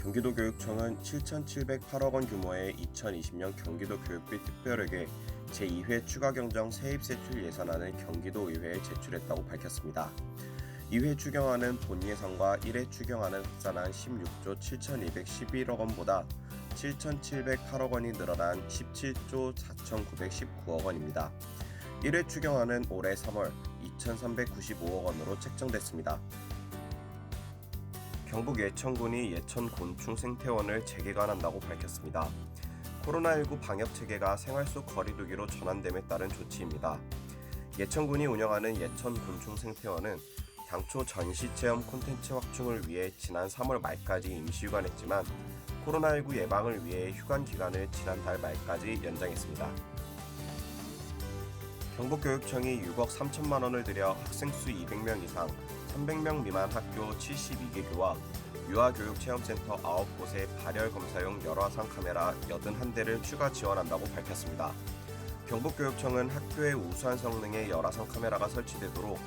경기도교육청은 7,708억 원 규모의 2020년 경기도 교육비 특별회계 제2회 추가경정 세입세출 예산안을 경기도의회에 제출했다고 밝혔습니다. 2회 추경안은 본 예산과 1회 추경안을 합산한 16조 7,211억 원보다 7,708억 원이 늘어난 17조 4,919억 원입니다. 1회 추경안은 올해 3월 2,395억 원으로 책정됐습니다. 경북 예천군이 예천곤충생태원을 재개관한다고 밝혔습니다. 코로나19 방역체계가 생활 속 거리두기로 전환됨에 따른 조치입니다. 예천군이 운영하는 예천곤충생태원은 당초 전시체험 콘텐츠 확충을 위해 지난 3월 말까지 임시 휴관했지만 코로나19 예방을 위해 휴관 기간을 지난달 말까지 연장했습니다. 경북교육청이 6억 3천만 원을 들여 학생 수 200명 이상, 300명 미만 학교 72개 교와 유아교육체험센터 9곳에 발열 검사용 열화상 카메라 81대를 추가 지원한다고 밝혔습니다. 경북교육청은 학교의 우수한 성능의 열화상 카메라가 설치되도록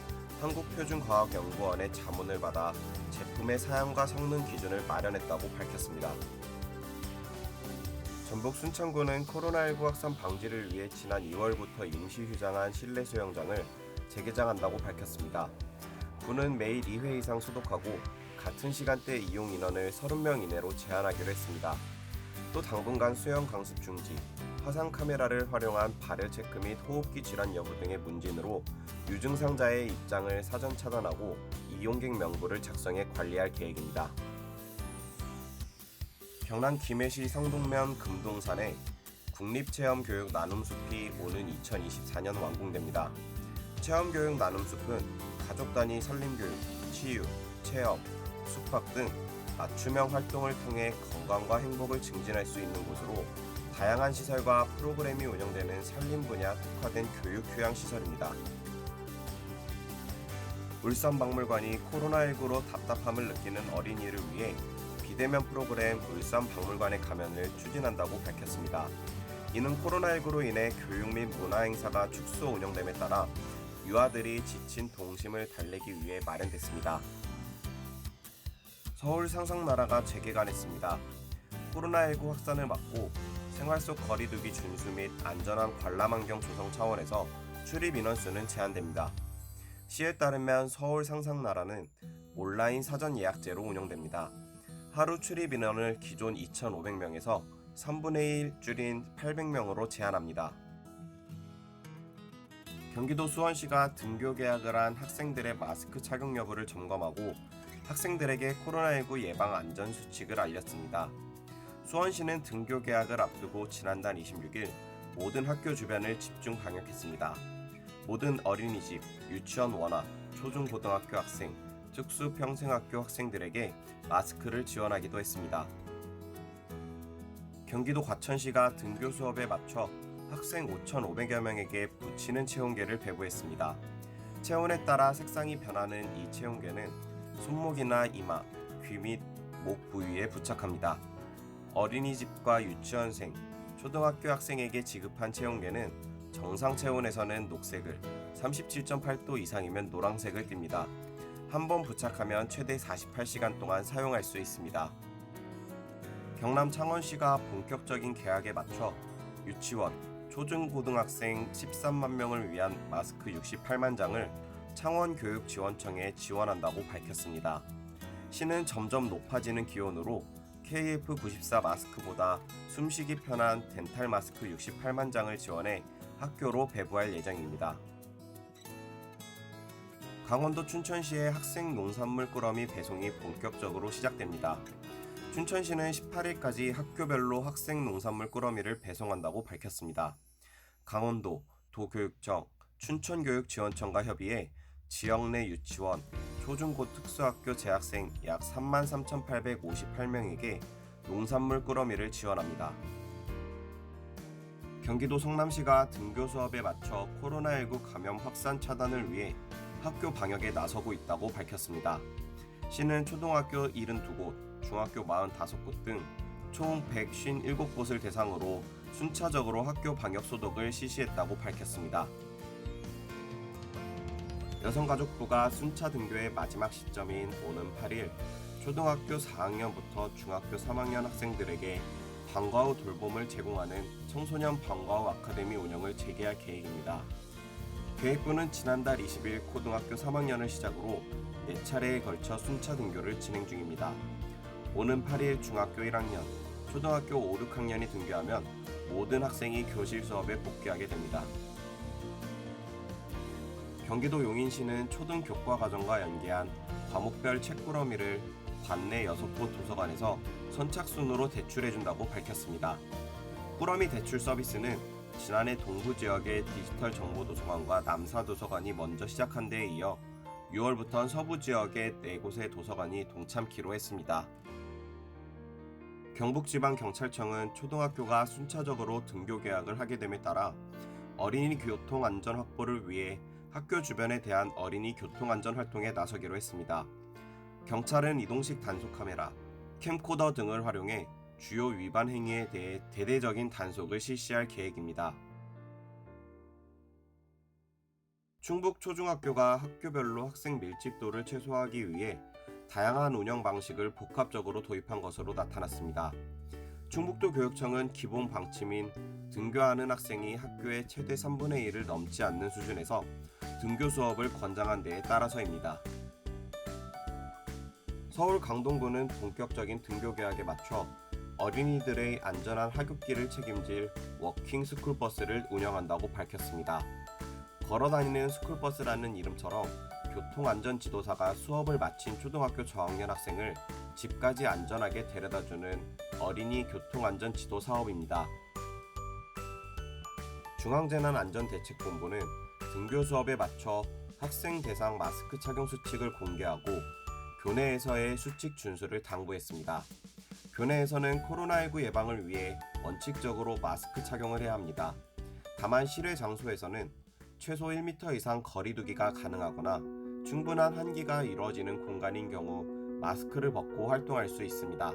한국표준과학연구원의 자문을 받아 제품의 사양과 성능 기준을 마련했다고 밝혔습니다. 전북 순천구는 코로나19 확산 방지를 위해 지난 2월부터 임시 휴장한 실내 수영장을 재개장한다고 밝혔습니다. 구는 매일 2회 이상 소독하고 같은 시간대 이용 인원을 30명 이내로 제한하기로 했습니다. 또 당분간 수영 강습 중지, 화상 카메라를 활용한 발열 체크 및 호흡기 질환 여부 등의 문진으로 유증상자의 입장을 사전 차단하고 이용객 명부를 작성해 관리할 계획입니다. 경남 김해시 성동면 금동산에 국립체험교육 나눔숲이 오는 2024년 완공됩니다. 체험교육 나눔숲은 가족 단위 산림교육, 치유, 체험, 숙박 등 맞춤형 활동을 통해 건강과 행복을 증진할 수 있는 곳으로 다양한 시설과 프로그램이 운영되는 산림 분야 특화된 교육 휴양 시설입니다. 울산박물관이 코로나19로 답답함을 느끼는 어린이를 위해 비대면 프로그램 울산박물관에 가면을 추진한다고 밝혔습니다. 이는 코로나19로 인해 교육 및 문화행사가 축소 운영됨에 따라 유아들이 지친 동심을 달래기 위해 마련됐습니다. 서울 상상나라가 재개관했습니다. 코로나19 확산을 막고 생활 속 거리두기 준수 및 안전한 관람 환경 조성 차원에서 출입 인원수는 제한됩니다. 시에 따르면 서울 상상나라는 온라인 사전 예약제로 운영됩니다. 하루 출입 인원을 기존 2,500명에서 3분의 1 줄인 800명으로 제한합니다. 경기도 수원시가 등교 계약을 한 학생들의 마스크 착용 여부를 점검하고 학생들에게 코로나19 예방 안전 수칙을 알렸습니다. 수원시는 등교 계약을 앞두고 지난달 26일 모든 학교 주변을 집중 방역했습니다. 모든 어린이집, 유치원 원화, 초중고등학교 학생, 특수평생학교 학생들에게 마스크를 지원하기도 했습니다. 경기도 과천시가 등교 수업에 맞춰 학생 5,500여 명에게 붙이는 체온계를 배부했습니다. 체온에 따라 색상이 변하는 이 체온계는 손목이나 이마, 귀 및 목 부위에 부착합니다. 어린이집과 유치원생, 초등학교 학생에게 지급한 체온계는 정상 체온에서는 녹색을, 37.8도 이상이면 노란색을 띱니다. 한 번 부착하면 최대 48시간 동안 사용할 수 있습니다. 경남 창원시가 본격적인 개학에 맞춰 유치원, 초중고등학생 13만 명을 위한 마스크 68만 장을 창원교육지원청에 지원한다고 밝혔습니다. 시는 점점 높아지는 기온으로 KF94 마스크보다 숨쉬기 편한 덴탈 마스크 68만 장을 지원해 학교로 배부할 예정입니다. 강원도 춘천시의 학생 농산물 꾸러미 배송이 본격적으로 시작됩니다. 춘천시는 18일까지 학교별로 학생 농산물 꾸러미를 배송한다고 밝혔습니다. 강원도, 도교육청, 춘천교육지원청과 협의해 지역 내 유치원, 초중고 특수학교 재학생 약 33,858명에게 농산물 꾸러미를 지원합니다. 경기도 성남시가 등교 수업에 맞춰 코로나19 감염 확산 차단을 위해 학교 방역에 나서고 있다고 밝혔습니다. 시는 초등학교 72곳, 중학교 45곳 등 총 157곳을 대상으로 순차적으로 학교 방역 소독을 실시했다고 밝혔습니다. 여성가족부가 순차 등교의 마지막 시점인 오는 8일 초등학교 4학년부터 중학교 3학년 학생들에게 방과 후 돌봄을 제공하는 청소년 방과 후 아카데미 운영을 재개할 계획입니다. 계획부는 지난달 20일 고등학교 3학년을 시작으로 4차례에 걸쳐 순차 등교를 진행 중입니다. 오는 8일 중학교 1학년, 초등학교 5, 6학년이 등교하면 모든 학생이 교실 수업에 복귀하게 됩니다. 경기도 용인시는 초등교과과정과 연계한 과목별 책꾸러미를 관내 6곳 도서관에서 선착순으로 대출해준다고 밝혔습니다. 꾸러미 대출 서비스는 지난해 동부 지역의 디지털 정보도서관과 남사도서관이 먼저 시작한 데에 이어 6월부터는 서부 지역의 4곳의 도서관이 동참키로 했습니다. 경북지방경찰청은 초등학교가 순차적으로 등교 개학을 하게 됨에 따라 어린이 교통 안전 확보를 위해 학교 주변에 대한 어린이 교통 안전 활동에 나서기로 했습니다. 경찰은 이동식 단속 카메라, 캠코더 등을 활용해 주요 위반 행위에 대해 대대적인 단속을 실시할 계획입니다. 충북 초중학교가 학교별로 학생 밀집도를 최소화하기 위해 다양한 운영 방식을 복합적으로 도입한 것으로 나타났습니다. 충북도 교육청은 기본 방침인 등교하는 학생이 학교의 최대 3분의 1을 넘지 않는 수준에서 등교 수업을 권장한 데에 따라서입니다. 서울 강동구는 본격적인 등교 개학에 맞춰 어린이들의 안전한 하굣길을 책임질 워킹 스쿨버스를 운영한다고 밝혔습니다. 걸어다니는 스쿨버스라는 이름처럼 교통안전지도사가 수업을 마친 초등학교 저학년 학생을 집까지 안전하게 데려다주는 어린이 교통안전지도 사업입니다. 중앙재난안전대책본부는 등교 수업에 맞춰 학생 대상 마스크 착용 수칙을 공개하고 교내에서의 수칙 준수를 당부했습니다. 교내에서는 코로나19 예방을 위해 원칙적으로 마스크 착용을 해야 합니다. 다만 실외 장소에서는 최소 1m 이상 거리 두기가 가능하거나 충분한 환기가 이루어지는 공간인 경우 마스크를 벗고 활동할 수 있습니다.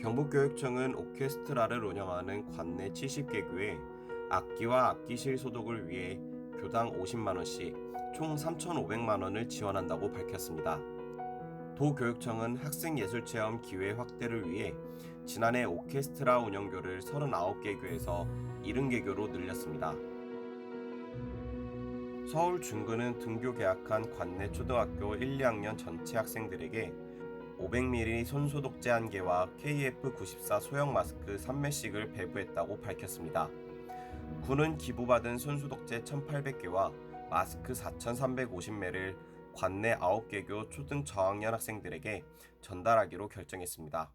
경북교육청은 오케스트라를 운영하는 관내 70개교에 악기와 악기실 소독을 위해 교당 50만원씩 총 3,500만원을 지원한다고 밝혔습니다. 도교육청은 학생예술체험 기회 확대를 위해 지난해 오케스트라 운영교를 39개 교에서 70개교로 늘렸습니다. 서울 중구는 등교 개학한 관내 초등학교 1, 2학년 전체 학생들에게 500ml 손소독제 1개와 KF94 소형 마스크 3매씩을 배부했다고 밝혔습니다. 군은 기부받은 손소독제 1,800개와 마스크 4,350매를 관내 9개교 초등 저학년 학생들에게 전달하기로 결정했습니다.